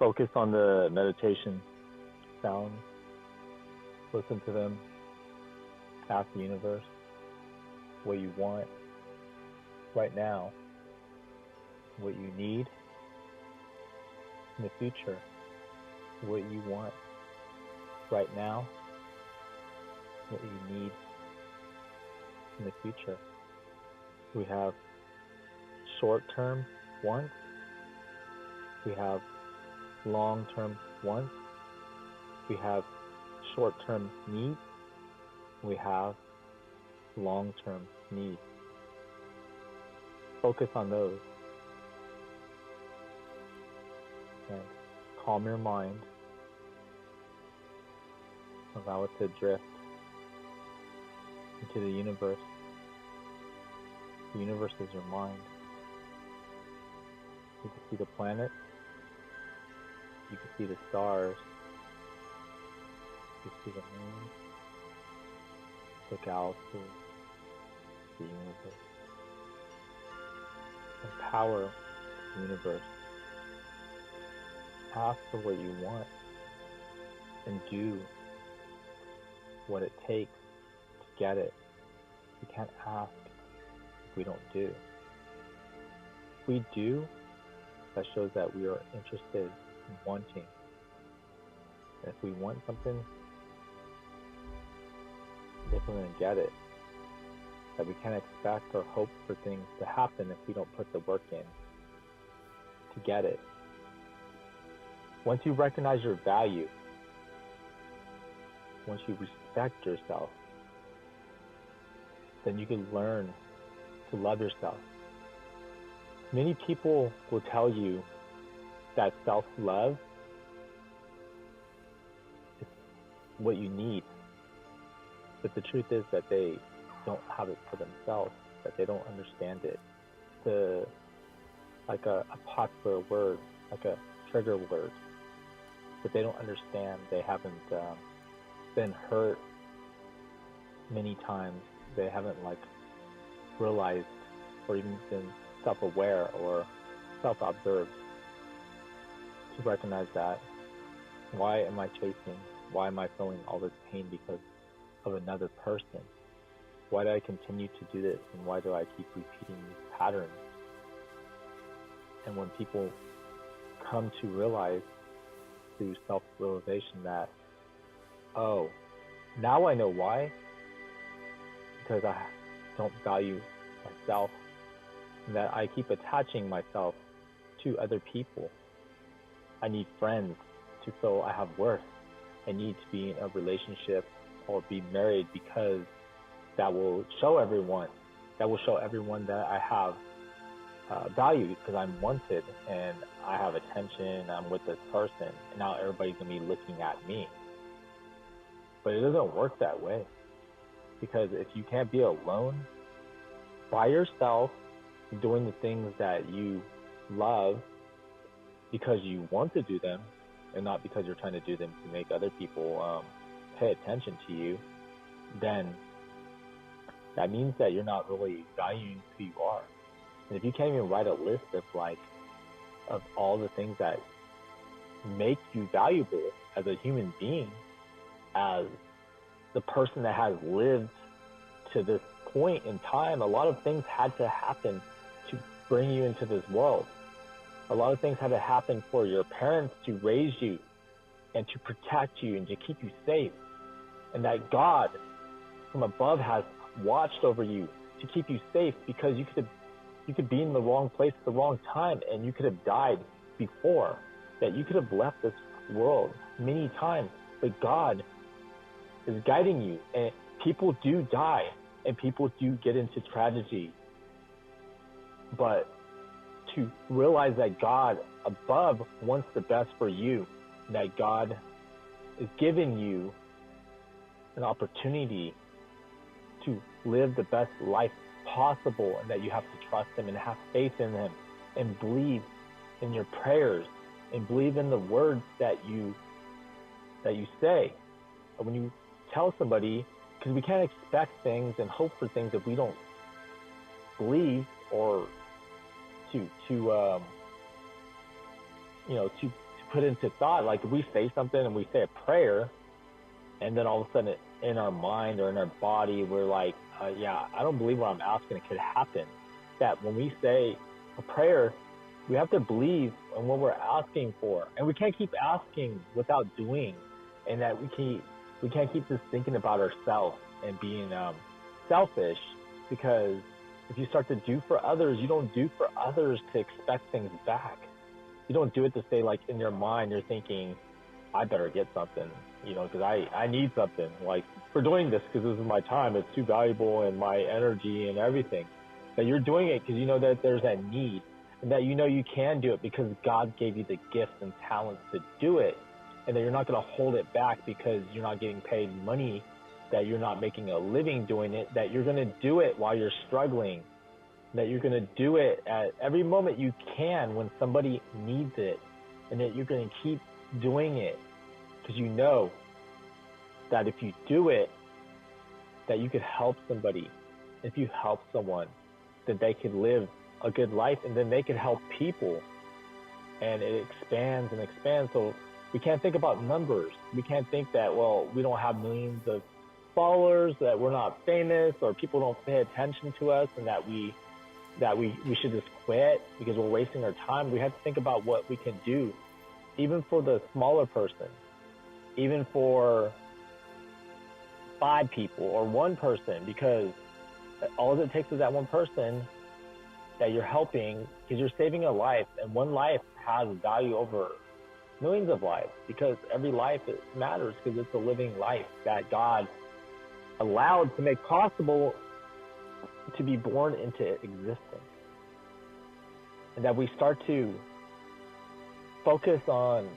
Focus on the meditation sounds. Listen to them. Ask the universe what you want right now, what you need in the future, what you want right now, what you need in the future. We have short-term wants, we have long-term wants, we have short-term needs, we have long-term needs. Focus on those and calm your mind. Allow it to drift into the universe. The universe is your mind. You can see the planets. You can see the stars. You can see the moon, the galaxy, the universe. Empower the universe. Ask for what you want and do what it takes to get it. We can't ask if we don't do. If we do, that shows that we are interested in wanting. And if we want something, if we're going to get it, that we can't expect or hope for things to happen if we don't put the work in to get it. Once you recognize your value, once you respect yourself, then you can learn to love yourself. Many people will tell you that self-love is what you need. But the truth is that they don't have it for themselves, that they don't understand it. Like a popular word, like a trigger word, but they don't understand. They haven't been hurt many times. They haven't realized or even been self-aware or self-observed to recognize that. Why am I chasing? Why am I feeling all this pain because of another person? Why do I continue to do this, and why do I keep repeating these patterns? And when people come to realize through self-realization that, oh, now I know why, because I don't value myself, and that I keep attaching myself to other people. I need friends to feel I have worth. I need to be in a relationship or be married because that will show everyone that I have value, because I'm wanted and I have attention, I'm with this person, and now everybody's going to be looking at me. But it doesn't work that way, because if you can't be alone by yourself doing the things that you love because you want to do them and not because you're trying to do them to make other people pay attention to you, then that means that you're not really valuing who you are. And if you can't even write a list of all the things that make you valuable as a human being, as the person that has lived to this point in time, a lot of things had to happen to bring you into this world. A lot of things had to happen for your parents to raise you and to protect you and to keep you safe. And that God from above has watched over you to keep you safe, because you could be in the wrong place at the wrong time, and you could have died before, that you could have left this world many times. But God is guiding you, and people do die and people do get into tragedy. But to realize that God above wants the best for you, that God is giving you an opportunity to live the best life possible, and that you have to trust Him and have faith in Him and believe in your prayers and believe in the words that you say. When you tell somebody, because we can't expect things and hope for things if we don't believe, or to put into thought. Like if we say something and we say a prayer, and then all of a sudden in our mind or in our body, we're like, yeah, I don't believe what I'm asking it could happen. That when we say a prayer, we have to believe in what we're asking for. And we can't keep asking without doing. And that we can't keep just thinking about ourselves and being selfish, because if you start to do for others, you don't do for others to expect things back. You don't do it to say, like, in your mind, you're thinking, I better get something, because I need something, like, for doing this, because this is my time, it's too valuable, and my energy and everything. That you're doing it because you know that there's that need, and that you know you can do it because God gave you the gifts and talents to do it, and that you're not going to hold it back because you're not getting paid money, that you're not making a living doing it, that you're going to do it while you're struggling, that you're going to do it at every moment you can when somebody needs it, and that you're going to keep doing it because you know that if you do it, that you could help somebody. If you help someone, that they could live a good life, and then they could help people, and it expands and expands. So we can't think about numbers. We can't think that, well, we don't have millions of followers, that we're not famous, or people don't pay attention to us, and that we should just quit because we're wasting our time. We have to think about what we can do, even for the smaller person, even for 5 people or 1 person, because all it takes is that 1 person that you're helping, because you're saving a life, and 1 life has value over millions of lives, because every life matters, because it's a living life that God allowed to make possible to be born into existence. And that we start to focus on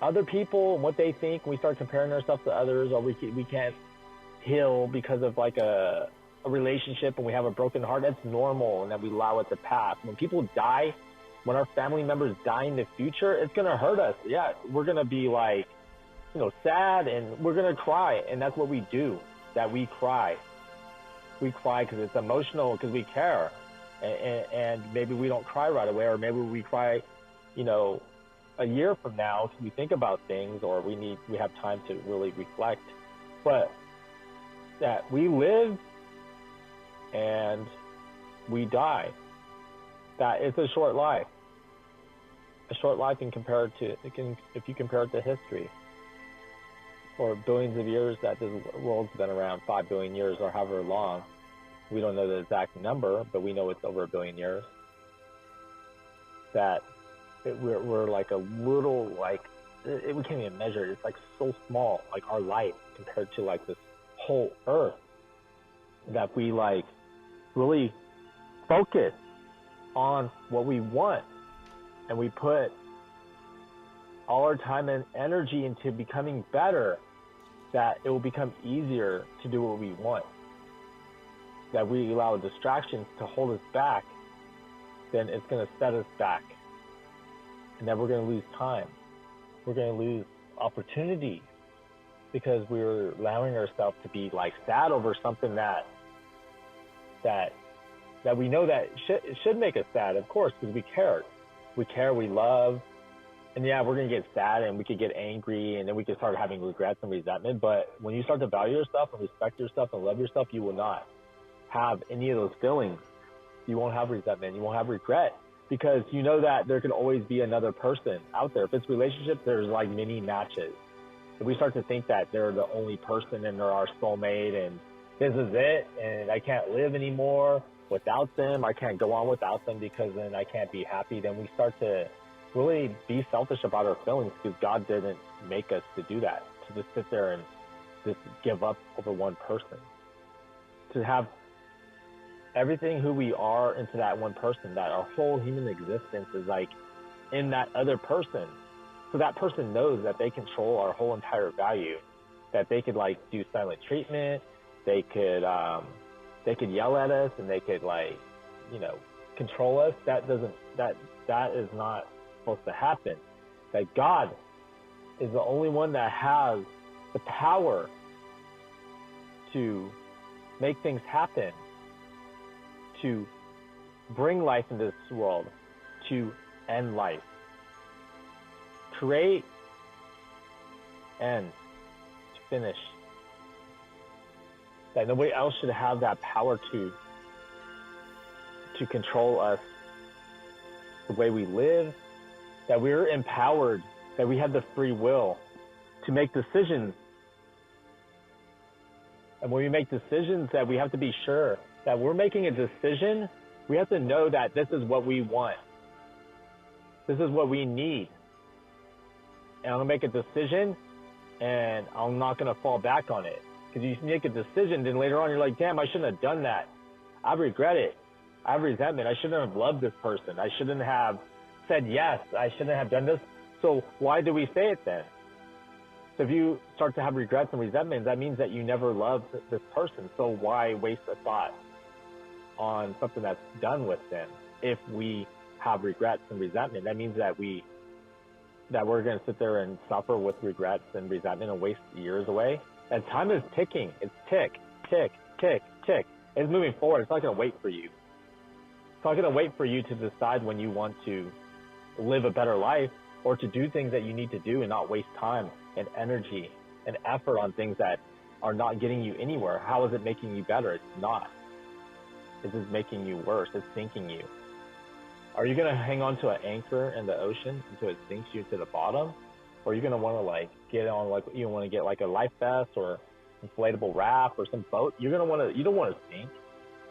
other people and what they think. We start comparing ourselves to others, or we can't heal because of like a relationship and we have a broken heart. That's normal, and that we allow it to pass. When people die, when our family members die in the future, it's going to hurt us. Yeah, we're going to be like, sad, and we're going to cry. And that's what we do, that we cry. We cry because it's emotional, because we care. And maybe we don't cry right away, or maybe we cry, a year from now, because we think about things, or we have time to really reflect. But that we live and we die. That it's a short life. A short life if you compare it to history, or billions of years that this world's been around, 5 billion years or however long. We don't know the exact number, but we know it's over 1 billion years. That we're like a little, we can't even measure it. It's like so small, like our life compared to like this whole earth, that we like really focus on what we want, and we put all our time and energy into becoming better, that it will become easier to do what we want. That we allow distractions to hold us back, then it's going to set us back. And that we're going to lose time. We're going to lose opportunity, because we're allowing ourselves to be like sad over something that we know that it should make us sad, of course, because we care. We care, we love. And yeah, we're going to get sad, and we could get angry, and then we could start having regrets and resentment. But when you start to value yourself and respect yourself and love yourself, you will not have any of those feelings. You won't have resentment. You won't have regret, because you know that there can always be another person out there. If it's relationships, there's like many matches. If we start to think that they're the only person and they're our soulmate and this is it and I can't live anymore without them, I can't go on without them because then I can't be happy, then we start to really be selfish about our feelings, because God didn't make us to do that, to just sit there and just give up over 1 person. To have everything who we are into that 1 person, that our whole human existence is like in that other person. So that person knows that they control our whole entire value, that they could like do silent treatment, they could yell at us, and they could like, control us. That is not supposed to happen. That God is the only one that has the power to make things happen, to bring life into this world, to end life. create, end, finish. That nobody else should have that power to control us, the way we live, that we're empowered, that we have the free will to make decisions. And when we make decisions, that we have to be sure that we're making a decision, we have to know that this is what we want. This is what we need. And I'm going to make a decision, and I'm not going to fall back on it. Because you make a decision, then later on you're like, damn, I shouldn't have done that. I regret it. I have resentment. I shouldn't have loved this person. I shouldn't have said yes. I shouldn't have done this. So why do we say it then? So if you start to have regrets and resentment, that means that you never loved this person. So why waste a thought on something that's done with them? If we have regrets and resentment, that means that we're going to sit there and suffer with regrets and resentment and waste years away. And time is ticking. It's tick, tick, tick, tick. It's moving forward. It's not going to wait for you. It's not going to wait for you to decide when you want to live a better life or to do things that you need to do and not waste time and energy and effort on things that are not getting you anywhere. How is it making you better? It's not. It's just making you worse. It's sinking you. Are you going to hang on to an anchor in the ocean until it sinks you to the bottom? Or are you going to want to get on you want to get a life vest or inflatable raft or some boat? You don't want to sink.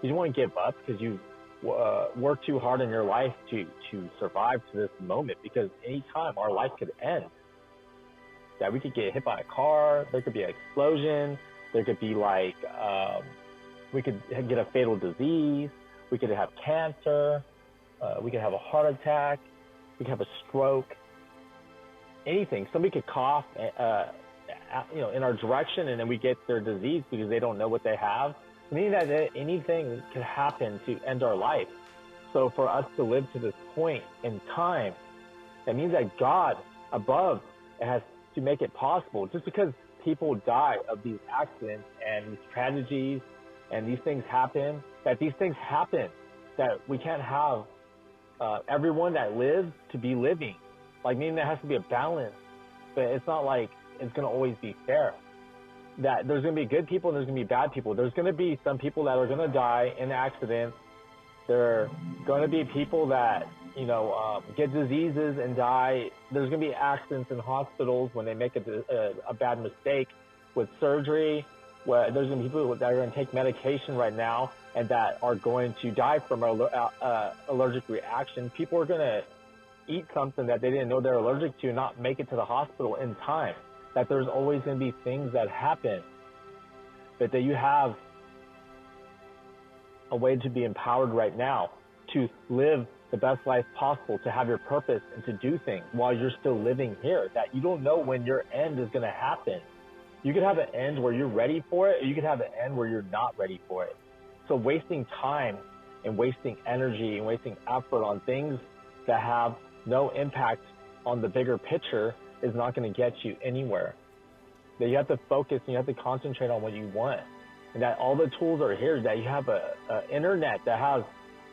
You don't want to give up because you worked too hard in your life to survive to this moment, because any time our life could end. That we could get hit by a car, there could be an explosion, there could be we could get a fatal disease, we could have cancer, we could have a heart attack, we could have a stroke, anything. Somebody could cough, in our direction, and then we get their disease because they don't know what they have. Meaning that anything could happen to end our life. So for us to live to this point in time, that means that God above has to make it possible. Just because people die of these accidents and these tragedies and these things happen, that we can't have everyone that lives to be living. Meaning there has to be a balance, but it's not like it's going to always be fair. That there's going to be good people and there's going to be bad people. There's going to be some people that are going to die in accidents. There are going to be people that, get diseases and die. There's going to be accidents in hospitals when they make a bad mistake with surgery. Where there's going to be people that are going to take medication right now and that are going to die from allergic reaction. People are going to eat something that they didn't know they're allergic to and not make it to the hospital in time. That there's always going to be things that happen, but that you have a way to be empowered right now to live the best life possible, to have your purpose and to do things while you're still living here. That you don't know when your end is going to happen. You could have an end where you're ready for it, or you could have an end where you're not ready for it. So wasting time and wasting energy and wasting effort on things that have no impact on the bigger picture is not going to get you anywhere. That you have to focus and you have to concentrate on what you want. And that all the tools are here, that you have a internet that has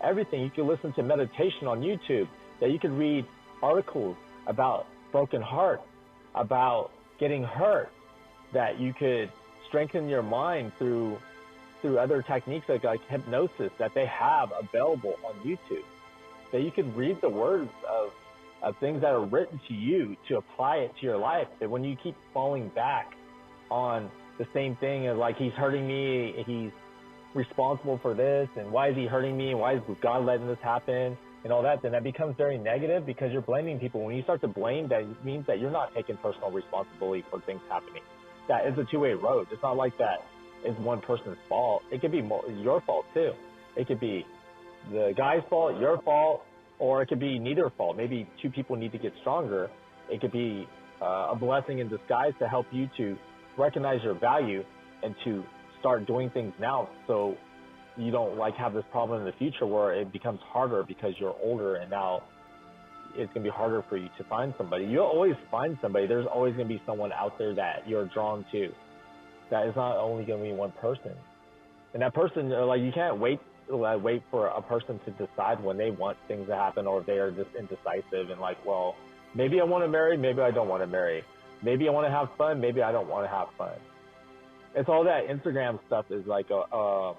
everything. You can listen to meditation on YouTube, that you can read articles about broken hearts, about getting hurt, that you could strengthen your mind through other techniques like hypnosis that they have available on YouTube. That you can read the words of things that are written to you to apply it to your life. That when you keep falling back on the same thing as he's hurting me, he's responsible for this, and why is he hurting me, and why is God letting this happen, and all that, then that becomes very negative because you're blaming people. When you start to blame, that means that you're not taking personal responsibility for things happening. That is a two-way road. It's not like that is one person's fault. It could be your fault too. It could be the guy's fault, your fault, or it could be neither fault. Maybe two people need to get stronger. It could be a blessing in disguise to help you to recognize your value and to start doing things now so you don't have this problem in the future where it becomes harder because you're older and now it's going to be harder for you to find somebody. You'll always find somebody. There's always going to be someone out there that you're drawn to. That is not only going to be one person. And that person, you can't wait for a person to decide when they want things to happen, or if they are just indecisive and Maybe I want to marry, maybe I don't want to marry. Maybe I want to have fun, maybe I don't want to have fun. It's all that Instagram stuff is like a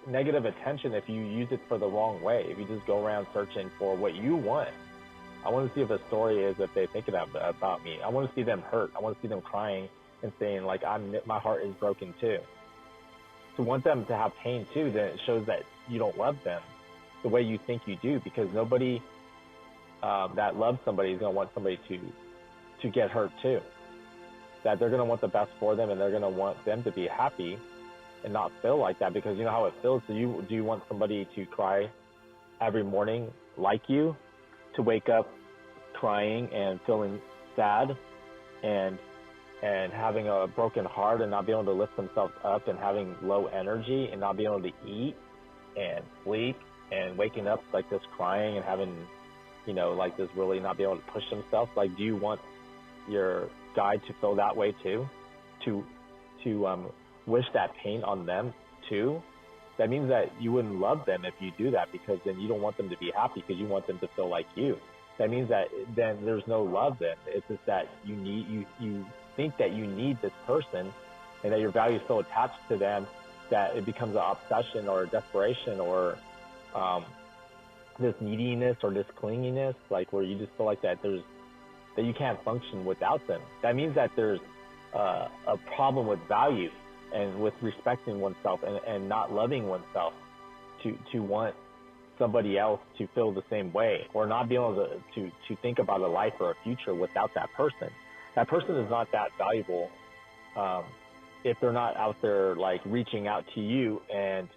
negative attention if you use it for the wrong way. If you just go around searching for what you want. I want to see if a story is if they think about me. I want to see them hurt. I want to see them crying and saying like my heart is broken too. To want them to have pain too, then it shows that you don't love them the way you think you do, because nobody that loves somebody is going to want somebody to get hurt too. That they're going to want the best for them, and they're going to want them to be happy and not feel like that, because you know how it feels. Do you want somebody to cry every morning like you, to wake up crying and feeling sad and having a broken heart and not being able to lift themselves up and having low energy and not being able to eat and sleep and waking up like this crying and having, you know, like this really not being able to push themselves? Like, do you want your guy to feel that way too? To wish that pain on them too? That means that you wouldn't love them if you do that, because then you don't want them to be happy because you want them to feel like you. That means that then there's no love then. It's just that you think that you need this person and that your value is so attached to them that it becomes an obsession or a desperation or this neediness or this clinginess, like where you just feel like that you can't function without them. That means that there's a problem with value and with respecting oneself and not loving oneself to want somebody else to feel the same way, or not be able to think about a life or a future without that person. That person is not that valuable if they're not out there like reaching out to you, and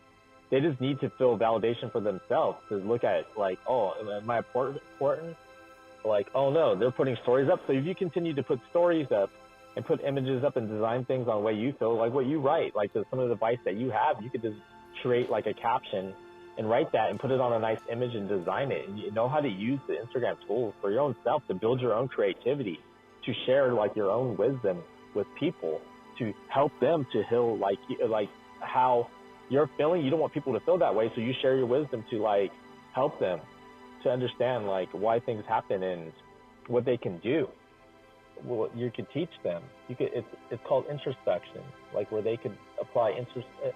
they just need to feel validation for themselves, to look at it like, oh, am I important? Like, oh no, they're putting stories up. So if you continue to put stories up and put images up and design things on the way you feel, like what you write, like some of the advice that you have, you could just create like a caption and write that and put it on a nice image and design it. And you know how to use the Instagram tools for your own self to build your own creativity, to share like your own wisdom with people, to help them to heal like how you're feeling. You don't want people to feel that way, so you share your wisdom to like help them to understand like why things happen and what they can do. Well, you could teach them. It's called introspection, like where they could apply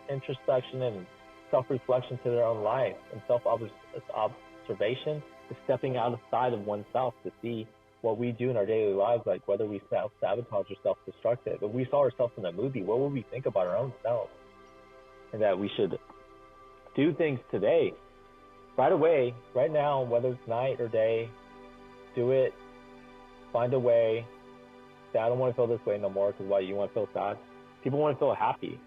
introspection and self-reflection to their own life, and self-observation is stepping outside of oneself to see what we do in our daily lives, like whether we self-sabotage or self-destructive. If we saw ourselves in a movie, what would we think about our own self? And that we should do things today, right away, right now, whether it's night or day, do it, find a way. Say, I don't want to feel this way no more, because why? You want to feel sad? People want to feel happy.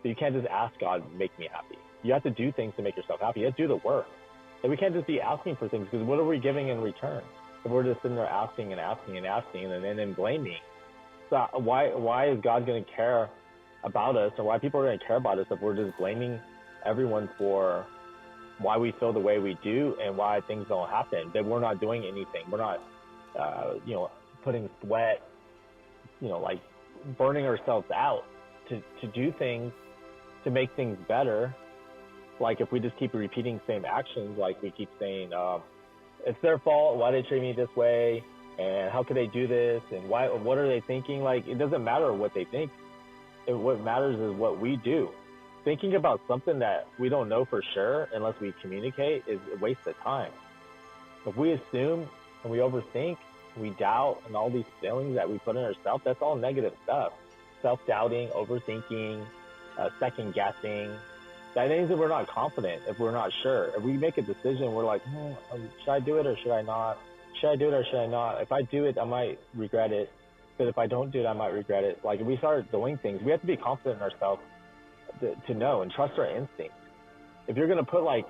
So you can't just ask God, make me happy. You have to do things to make yourself happy. You have to do the work. And we can't just be asking for things, because what are we giving in return? If we're just sitting there asking and asking and asking and then blaming. So why is God going to care about us, or why people are going to care about us if we're just blaming everyone for why we feel the way we do and why things don't happen? That we're not doing anything. We're not, putting sweat, like burning ourselves out to do things to make things better. Like if we just keep repeating the same actions, like we keep saying, it's their fault, why they treat me this way, and how could they do this, and what are they thinking? Like, it doesn't matter what they think. What matters is what we do. Thinking about something that we don't know for sure unless we communicate is a waste of time. If we assume and we overthink, we doubt, and all these feelings that we put in ourselves, that's all negative stuff. Self-doubting, overthinking, second-guessing. That means that we're not confident, if we're not sure. If we make a decision, we're like, should I do it or should I not? Should I do it or should I not? If I do it, I might regret it. But if I don't do it, I might regret it. Like, if we start doing things, we have to be confident in ourselves to know and trust our instincts. If you're going to put, like,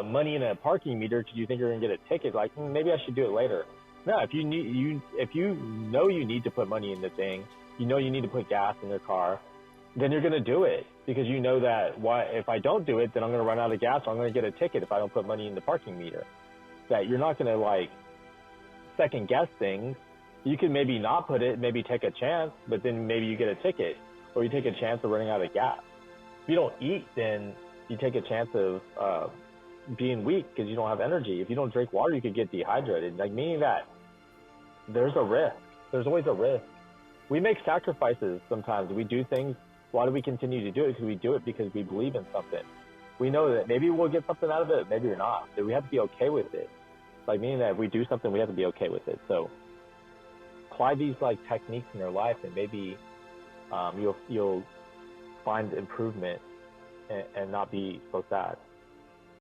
money in a parking meter because you think you're going to get a ticket, like, maybe I should do it later. No, if you know you need to put money in the thing, you know you need to put gas in your car, then you're going to do it, because you know that if I don't do it, then I'm going to run out of gas, or I'm going to get a ticket if I don't put money in the parking meter. That you're not going to, like, second guess things. You can maybe not put it, maybe take a chance, but then maybe you get a ticket, or you take a chance of running out of gas. If you don't eat, then you take a chance of being weak because you don't have energy. If you don't drink water, you could get dehydrated. Like, meaning that there's a risk. There's always a risk. We make sacrifices sometimes. We do things. Why do we continue to do it? Because we do it because we believe in something. We know that maybe we'll get something out of it, maybe we're not. That we have to be okay with it. Like meaning that if we do something, we have to be okay with it. So apply these like techniques in your life, and maybe you'll find improvement and not be so sad.